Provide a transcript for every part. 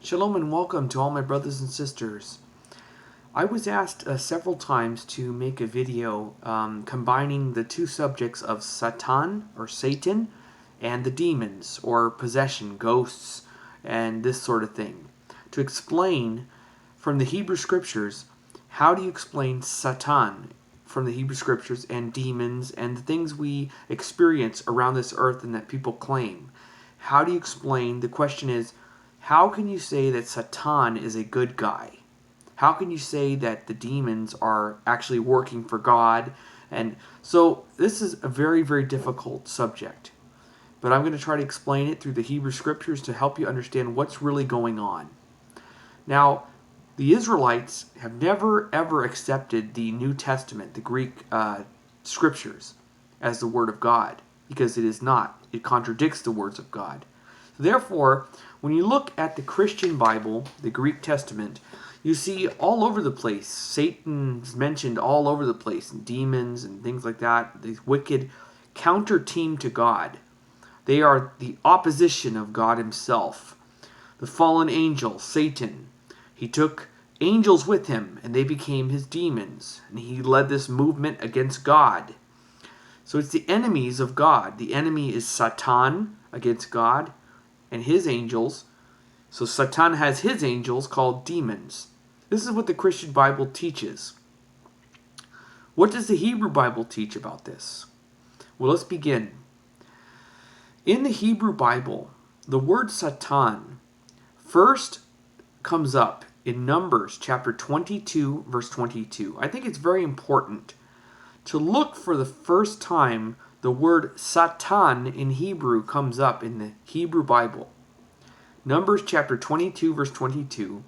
Shalom and welcome to all my brothers and sisters. I was asked several times to make a video combining the two subjects of Satan or Satan and the demons or possession, ghosts, and this sort of thing. To explain from the Hebrew Scriptures, how do you explain Satan from the Hebrew Scriptures and demons and the things we experience around this earth and that people claim? How do you explain? The question is, how can you say that Satan is a good guy? How can you say that the demons are actually working for God? And so this is a very, very difficult subject. But I'm going to try to explain it through the Hebrew Scriptures to help you understand what's really going on. Now, the Israelites have never, ever accepted the New Testament, the Greek Scriptures, as the Word of God, because it is not. It contradicts the words of God. Therefore, when you look at the Christian Bible, the Greek Testament, you see all over the place, Satan's mentioned all over the place, and demons and things like that, these wicked counter-team to God. They are the opposition of God himself. The fallen angel, Satan, he took angels with him, and they became his demons, and he led this movement against God. So it's the enemies of God. The enemy is Satan against God and his angels. So Satan has his angels called demons. This is what the Christian Bible teaches. What does the Hebrew Bible teach about this? Well, let's begin. In the Hebrew Bible, the word Satan first comes up in Numbers chapter 22, verse 22. I think it's very important to look for the first time the word Satan in Hebrew comes up in the Hebrew Bible. Numbers chapter 22, verse 22.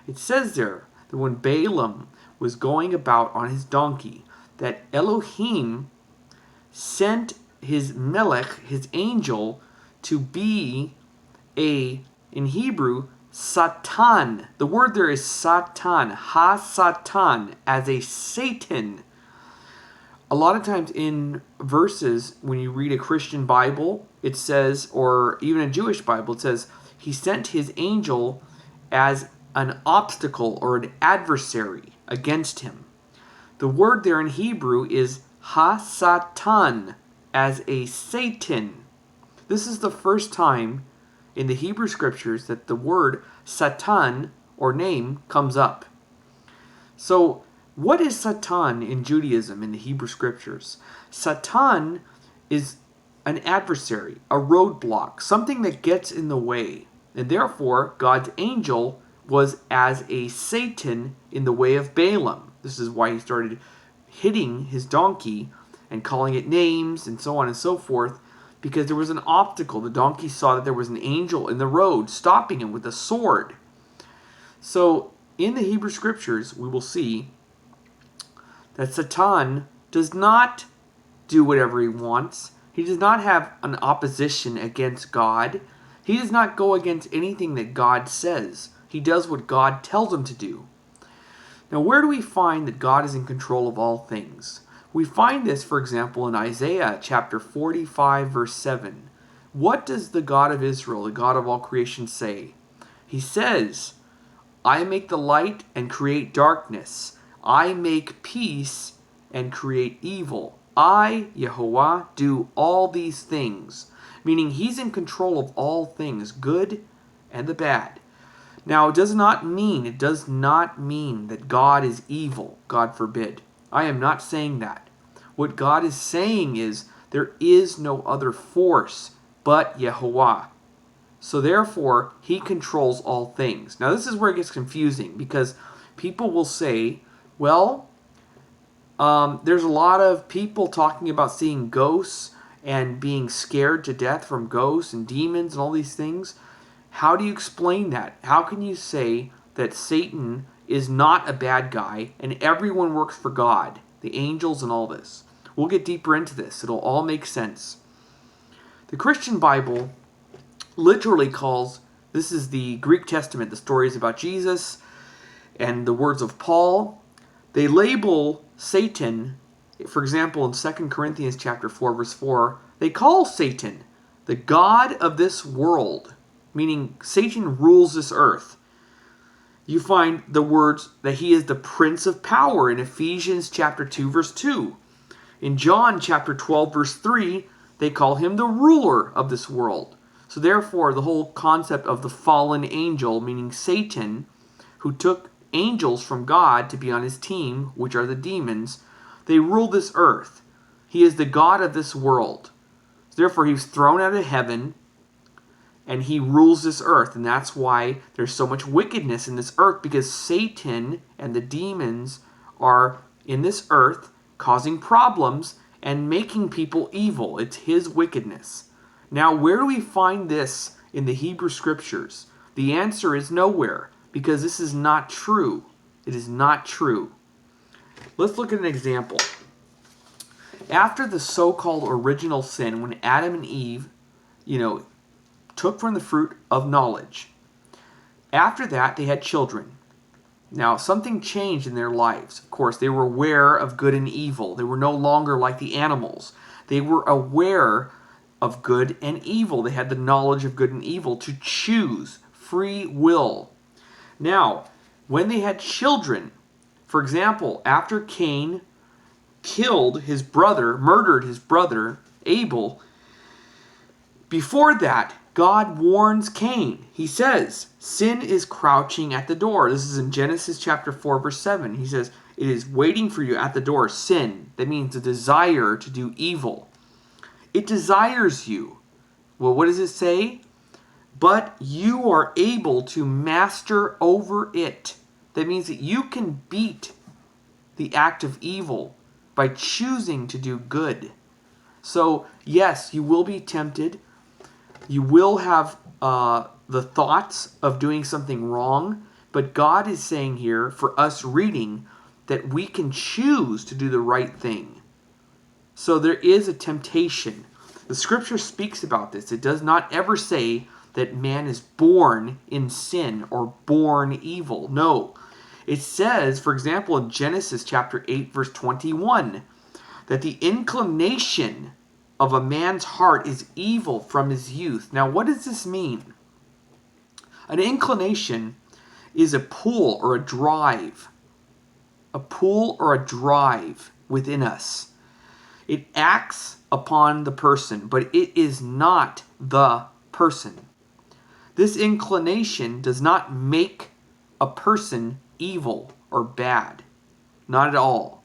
It says there that when Balaam was going about on his donkey, that Elohim sent his melech, his angel, to be in Hebrew, Satan. The word there is Satan, ha-Satan, as a Satan. A lot of times in verses, when you read a Christian Bible, it says, or even a Jewish Bible, it says, he sent his angel as an obstacle or an adversary against him. The word there in Hebrew is ha-Satan, as a Satan. This is the first time in the Hebrew Scriptures that the word Satan or name comes up. So, what is Satan in Judaism in the Hebrew Scriptures? Satan is an adversary, a roadblock, something that gets in the way. And therefore, God's angel was as a Satan in the way of Balaam. This is why he started hitting his donkey and calling it names and so on and so forth, because there was an obstacle. The donkey saw that there was an angel in the road stopping him with a sword. So, in the Hebrew Scriptures, we will see that Satan does not do whatever he wants. He does not have an opposition against God. He does not go against anything that God says. He does what God tells him to do. Now, where do we find that God is in control of all things? We find this, for example, in Isaiah chapter 45, verse 7. What does the God of Israel, the God of all creation, say? He says, I make the light and create darkness. I make peace and create evil. I, Yehovah, do all these things. Meaning he's in control of all things, good and the bad. Now, it does not mean that God is evil, God forbid. I am not saying that. What God is saying is there is no other force but Yehovah. So therefore, he controls all things. Now, this is where it gets confusing, because people will say, well, there's a lot of people talking about seeing ghosts and being scared to death from ghosts and demons and all these things. How do you explain that? How can you say that Satan is not a bad guy and everyone works for God, the angels and all this? We'll get deeper into this. It'll all make sense. The Christian Bible literally calls, this is the Greek Testament, the stories about Jesus and the words of Paul. They label Satan, for example, in 2 Corinthians chapter 4, verse 4, they call Satan the god of this world, meaning Satan rules this earth. You find the words that he is the prince of power in Ephesians chapter 2, verse 2. In John chapter 12, verse 3, they call him the ruler of this world. So therefore, the whole concept of the fallen angel, meaning Satan, who took angels from God to be on his team, which are the demons, they rule this earth. He is the God of this world. Therefore, he was thrown out of heaven, and he rules this earth. And that's why there's so much wickedness in this earth, because Satan and the demons are in this earth causing problems and making people evil. It's his wickedness. Now, where do we find this in the Hebrew Scriptures? The answer is nowhere, because this is not true. It is not true. Let's look at an example. After the so-called original sin, when Adam and Eve, took from the fruit of knowledge, after that they had children. Now, something changed in their lives. Of course, they were aware of good and evil. They were no longer like the animals. They were aware of good and evil. They had the knowledge of good and evil to choose, free will. Now, when they had children, for example, after Cain killed his brother, murdered his brother, Abel, before that, God warns Cain. He says, sin is crouching at the door. This is in Genesis chapter 4, verse 7. He says, it is waiting for you at the door, sin. That means the desire to do evil. It desires you. Well, what does it say? But you are able to master over it. That means that you can beat the act of evil by choosing to do good. So, yes, you will be tempted. You will have the thoughts of doing something wrong. But God is saying here, for us reading, that we can choose to do the right thing. So there is a temptation. The Scripture speaks about this. It does not ever say that man is born in sin or born evil. No. It says, for example, in Genesis chapter 8, verse 21, that the inclination of a man's heart is evil from his youth. Now, what does this mean? An inclination is a pull or a drive. A pull or a drive within us. It acts upon the person, but it is not the person. This inclination does not make a person evil or bad. Not at all.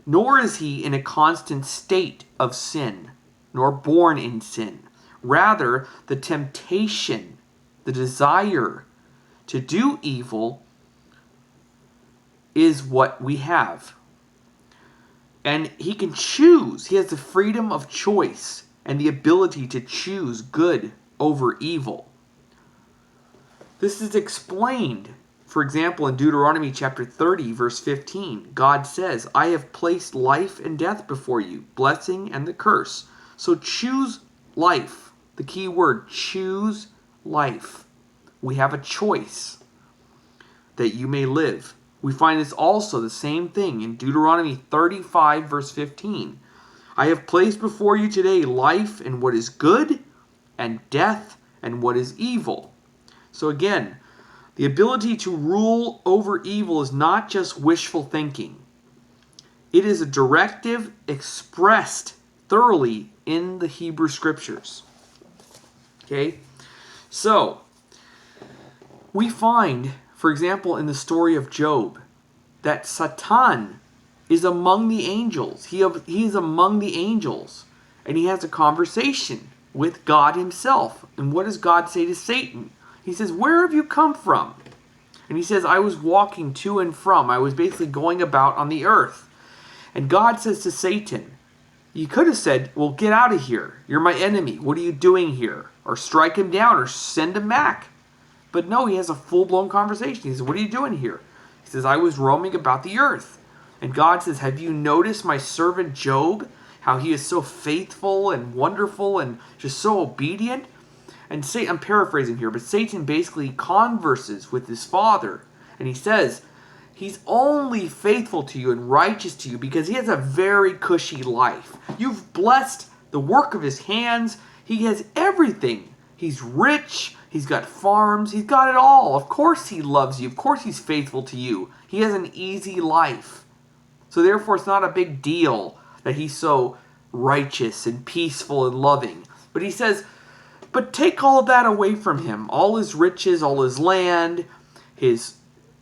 Nor is he in a constant state of sin, nor born in sin. Rather, the temptation, the desire to do evil is what we have. And he can choose. He has the freedom of choice and the ability to choose good over evil. This is explained, for example, in Deuteronomy chapter 30, verse 15. God says, I have placed life and death before you, blessing and the curse. So choose life. The key word, choose life. We have a choice that you may live. We find this also the same thing in Deuteronomy 35, verse 15. I have placed before you today life and what is good, and death and what is evil. So again, the ability to rule over evil is not just wishful thinking. It is a directive expressed thoroughly in the Hebrew Scriptures. Okay? So, we find, for example, in the story of Job, that Satan is among the angels. He is among the angels. And he has a conversation with God himself. And what does God say to Satan? He says, where have you come from? And he says, I was walking to and from. I was basically going about on the earth. And God says to Satan, you could have said, well, get out of here. You're my enemy. What are you doing here? Or strike him down or send him back. But no, he has a full-blown conversation. He says, what are you doing here? He says, I was roaming about the earth. And God says, have you noticed my servant Job? How he is so faithful and wonderful and just so obedient? And I'm paraphrasing here, but Satan basically converses with his father. And he says, he's only faithful to you and righteous to you because he has a very cushy life. You've blessed the work of his hands. He has everything. He's rich. He's got farms. He's got it all. Of course he loves you. Of course he's faithful to you. He has an easy life. So therefore it's not a big deal that he's so righteous and peaceful and loving. But he says, but take all of that away from him. All his riches, all his land, his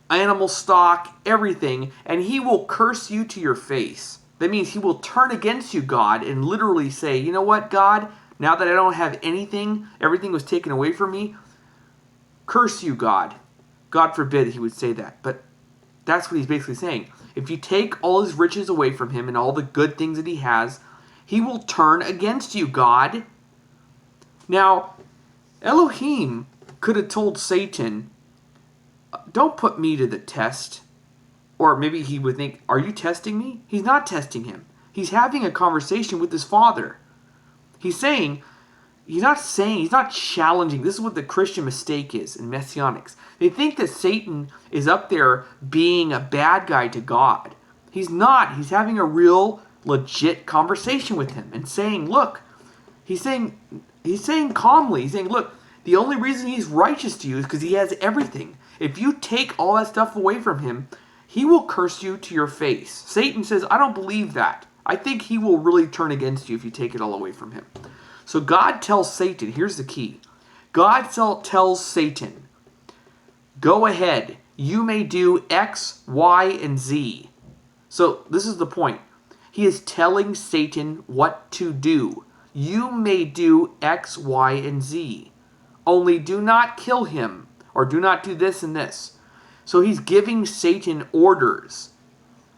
animal stock, everything, and he will curse you to your face. That means he will turn against you, God, and literally say, you know what, God, now that I don't have anything, everything was taken away from me, curse you, God. God forbid he would say that, but that's what he's basically saying. If you take all his riches away from him and all the good things that he has, he will turn against you, God. Now, Elohim could have told Satan, don't put me to the test. Or maybe he would think, are you testing me? He's not testing him. He's having a conversation with his father. He's not challenging. This is what the Christian mistake is in Messianics. They think that Satan is up there being a bad guy to God. He's not. He's having a real, legit conversation with him and saying, look, he's saying calmly, he's saying, look, the only reason he's righteous to you is because he has everything. If you take all that stuff away from him, he will curse you to your face. Satan says, I don't believe that. I think he will really turn against you if you take it all away from him. So God tells Satan, here's the key. God tells Satan, go ahead. You may do X, Y, and Z. So this is the point. He is telling Satan what to do. You may do X, Y, and Z. Only do not kill him, or do not do this and this. So he's giving Satan orders.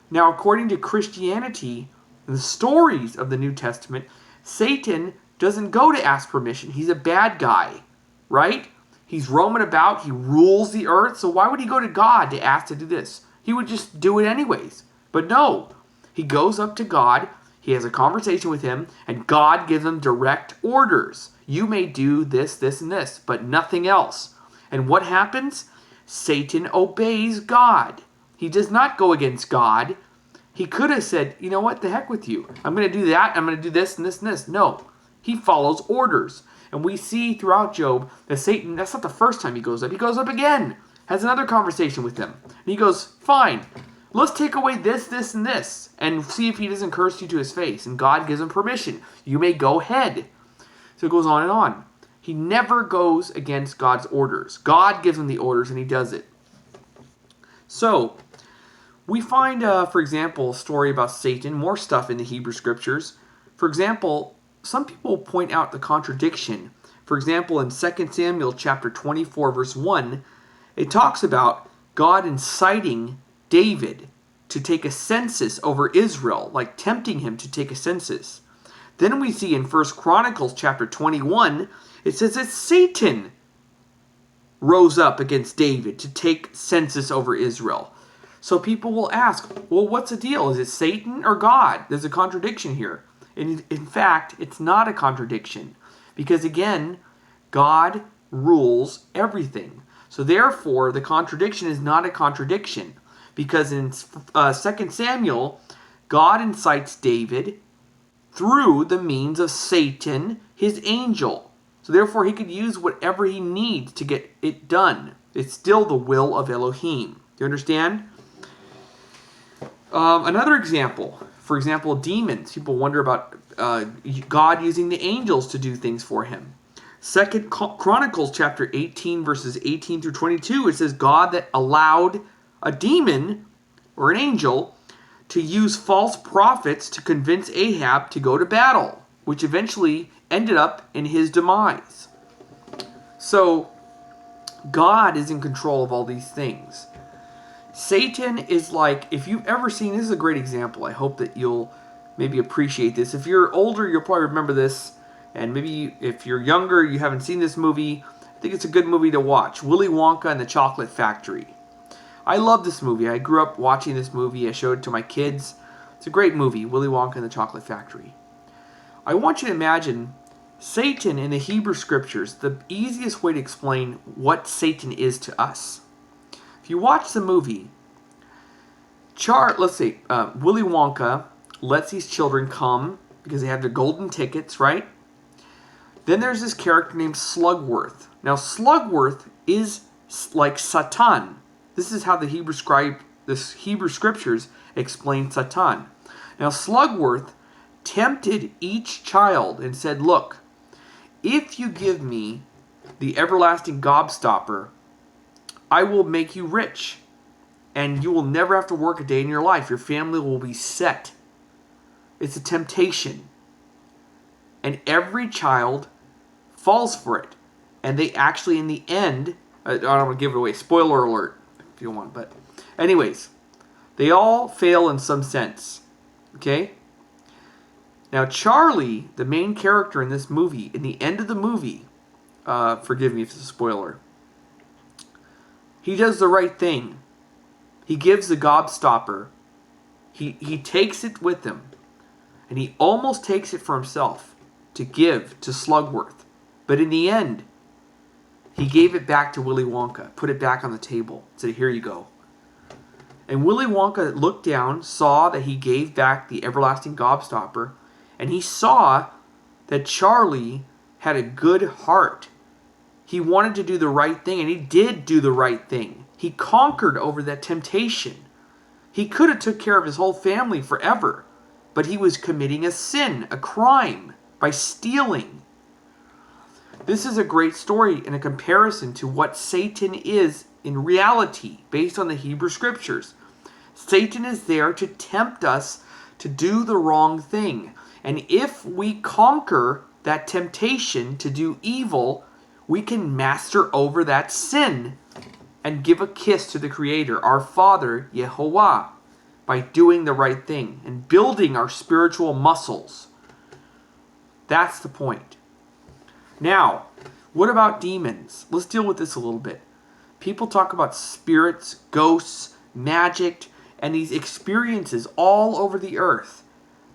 Now, according to Christianity, the stories of the New Testament, Satan doesn't go to ask permission. He's a bad guy, right? He's roaming about. He rules the earth. So why would he go to God to ask to do this? He would just do it anyways. But no, he goes up to God. He has a conversation with him, and God gives him direct orders. You may do this, this, and this, but nothing else. And what happens? Satan obeys God. He does not go against God. He could have said, you know what, the heck with you. I'm going to do that. I'm going to do this and this and this. No, he follows orders. And we see throughout Job that Satan, that's not the first time he goes up. He goes up again, has another conversation with him. And he goes, fine, let's take away this, this, and this, and see if he doesn't curse you to his face. And God gives him permission. You may go ahead. So it goes on and on. He never goes against God's orders. God gives him the orders and he does it. So, we find, for example, a story about Satan, more stuff in the Hebrew Scriptures. For example, some people point out the contradiction. For example, in 2 Samuel chapter 24, verse 1, it talks about God inciting David to take a census over Israel, like tempting him to take a census. Then we see in 1 Chronicles chapter 21, it says that Satan rose up against David to take census over Israel. So people will ask, well, what's the deal? Is it Satan or God? There's a contradiction here. And in fact, it's not a contradiction. Because again, God rules everything. So therefore, the contradiction is not a contradiction. Because in 2 Samuel, God incites David through the means of Satan, his angel. So therefore, he could use whatever he needs to get it done. It's still the will of Elohim. Do you understand? Another example. For example, demons. People wonder about God using the angels to do things for him. 2 Chronicles chapter 18, verses 18 through 22, it says God that allowed a demon or an angel to use false prophets to convince Ahab to go to battle, which eventually ended up in his demise. So, God is in control of all these things. Satan is like, if you've ever seen, this is a great example. I hope that you'll maybe appreciate this. If you're older, you'll probably remember this. And maybe if you're younger, you haven't seen this movie, I think it's a good movie to watch. Willy Wonka and the Chocolate Factory. I love this movie. I grew up watching this movie. I showed it to my kids. It's a great movie, Willy Wonka and the Chocolate Factory. I want you to imagine Satan in the Hebrew Scriptures, the easiest way to explain what Satan is to us. If you watch the movie, let's say Willy Wonka lets these children come because they have their golden tickets, right? Then there's this character named Slugworth. Now, Slugworth is like Satan. This is how the Hebrew scriptures explain Satan. Now, Slugworth tempted each child and said, look, if you give me the everlasting gobstopper, I will make you rich, and you will never have to work a day in your life. Your family will be set. It's a temptation. And every child falls for it. And they actually, in the end, I don't want to give it away, spoiler alert, if you want, but anyways, they all fail in some sense. Okay? Now, Charlie, the main character in this movie, in the end of the movie, forgive me if it's a spoiler, he does the right thing. He gives the gobstopper. He takes it with him. And he almost takes it for himself to give to Slugworth. But in the end, he gave it back to Willy Wonka, put it back on the table, said, here you go. And Willy Wonka looked down, saw that he gave back the everlasting gobstopper, and he saw that Charlie had a good heart. He wanted to do the right thing, and he did do the right thing. He conquered over that temptation. He could have took care of his whole family forever, but he was committing a sin, a crime, by stealing. This is a great story in a comparison to what Satan is in reality, based on the Hebrew scriptures. Satan is there to tempt us to do the wrong thing. And if we conquer that temptation to do evil, we can master over that sin and give a kiss to the Creator, our Father, Yehovah, by doing the right thing and building our spiritual muscles. That's the point. Now, what about demons? Let's deal with this a little bit. People talk about spirits, ghosts, magic, and these experiences all over the earth.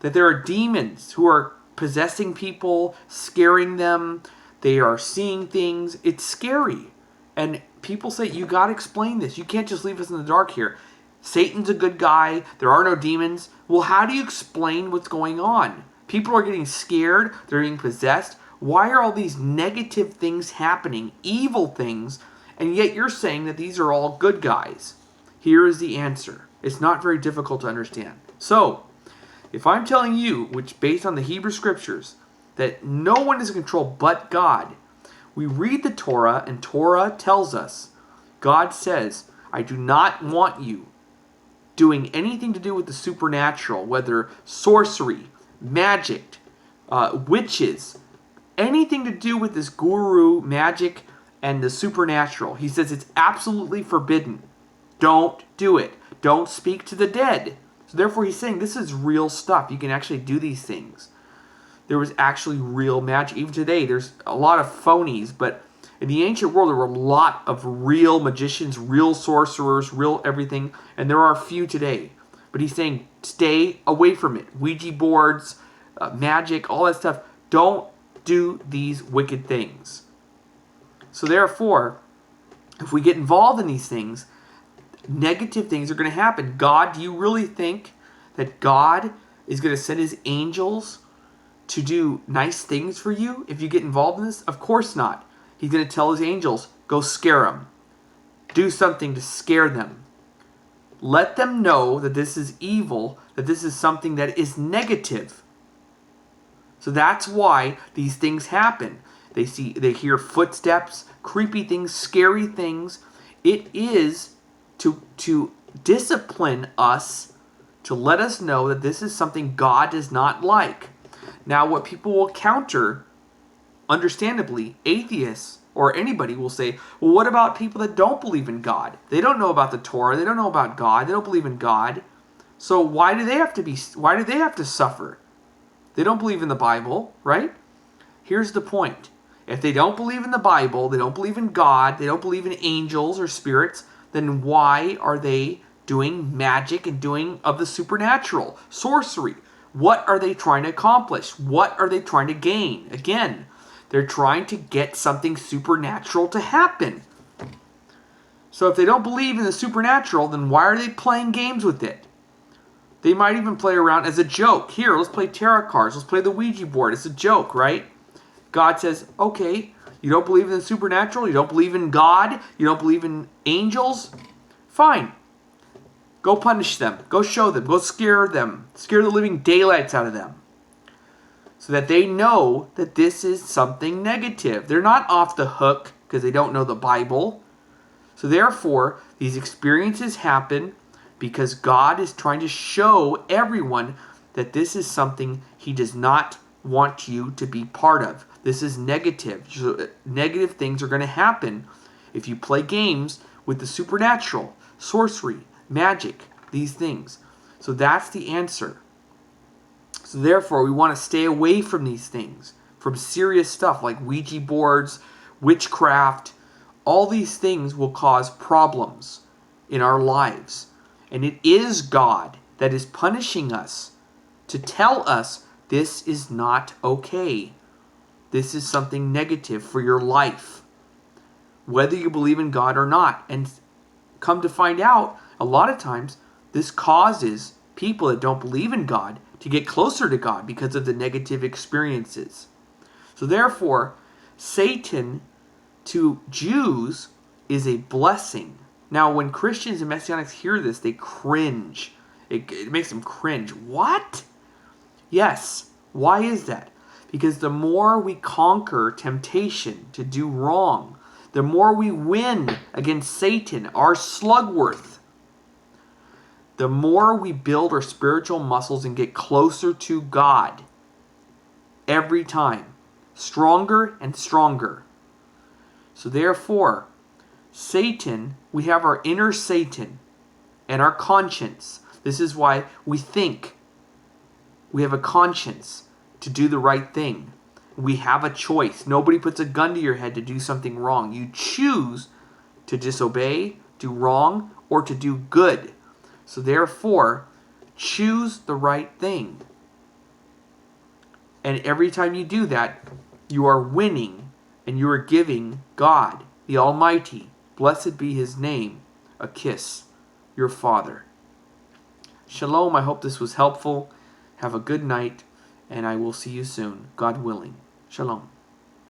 That there are demons who are possessing people, scaring them. They are seeing things. It's scary. And people say, you got to explain this. You can't just leave us in the dark here. Satan's a good guy. There are no demons. Well, how do you explain what's going on? People are getting scared. They're being possessed. Why are all these negative things happening, evil things, and yet you're saying that these are all good guys? Here is the answer. It's not very difficult to understand. So, if I'm telling you, which based on the Hebrew scriptures, that no one is in control but God, we read the Torah, and Torah tells us, God says, I do not want you doing anything to do with the supernatural, whether sorcery, magic, witches, anything to do with this guru, magic, and the supernatural. He says it's absolutely forbidden. Don't do it. Don't speak to the dead. So therefore he's saying this is real stuff. You can actually do these things. There was actually real magic. Even today, there's a lot of phonies, but in the ancient world, there were a lot of real magicians, real sorcerers, real everything, and there are few today. But he's saying stay away from it. Ouija boards, magic, all that stuff. Don't do these wicked things. So therefore, if we get involved in these things, negative things are going to happen. God, do you really think that God is going to send his angels to do nice things for you if you get involved in this? Of course not. He's going to tell his angels, go scare them. Do something to scare them. Let them know that this is evil, that this is something that is negative. So that's why these things happen. They hear footsteps, creepy things, scary things. It is to discipline us, to let us know that this is something God does not like. Now, what people will counter, understandably, atheists or anybody will say, well, what about people that don't believe in God? They don't know about the Torah. They don't know about God. They don't believe in God. So why do they have to suffer? They don't believe in the Bible, right? Here's the point. If they don't believe in the Bible, they don't believe in God, they don't believe in angels or spirits, then why are they doing magic and doing of the supernatural, sorcery? What are they trying to accomplish? What are they trying to gain? Again, they're trying to get something supernatural to happen. So if they don't believe in the supernatural, then why are they playing games with it? They might even play around as a joke. Here, let's play tarot cards. Let's play the Ouija board. It's a joke, right? God says, okay, you don't believe in the supernatural, you don't believe in God, you don't believe in angels, fine. Go punish them. Go show them. Go scare them. Scare the living daylights out of them. So that they know that this is something negative. They're not off the hook because they don't know the Bible. So therefore, these experiences happen because God is trying to show everyone that this is something He does not want you to be part of. This is negative. So negative things are going to happen if you play games with the supernatural, sorcery, magic, these things. So that's the answer. So therefore, we want to stay away from these things, from serious stuff like Ouija boards, witchcraft. All these things will cause problems in our lives. And it is God that is punishing us to tell us this is not okay. This is something negative for your life, whether you believe in God or not. And come to find out, a lot of times, this causes people that don't believe in God to get closer to God because of the negative experiences. So therefore, Satan to Jews is a blessing. Now, when Christians and Messianics hear this, they cringe. It makes them cringe. What? Yes. Why is that? Because the more we conquer temptation to do wrong, the more we win against Satan, our slugworth, the more we build our spiritual muscles and get closer to God every time. Stronger and stronger. So therefore, Satan, we have our inner Satan and our conscience. This is why we think. We have a conscience to do the right thing. We have a choice. Nobody puts a gun to your head to do something wrong. You choose to disobey, do wrong, or to do good. So therefore, choose the right thing. And every time you do that, you are winning and you are giving God, the Almighty, blessed be His name, a kiss, your Father. Shalom, I hope this was helpful. Have a good night, and I will see you soon, God willing. Shalom.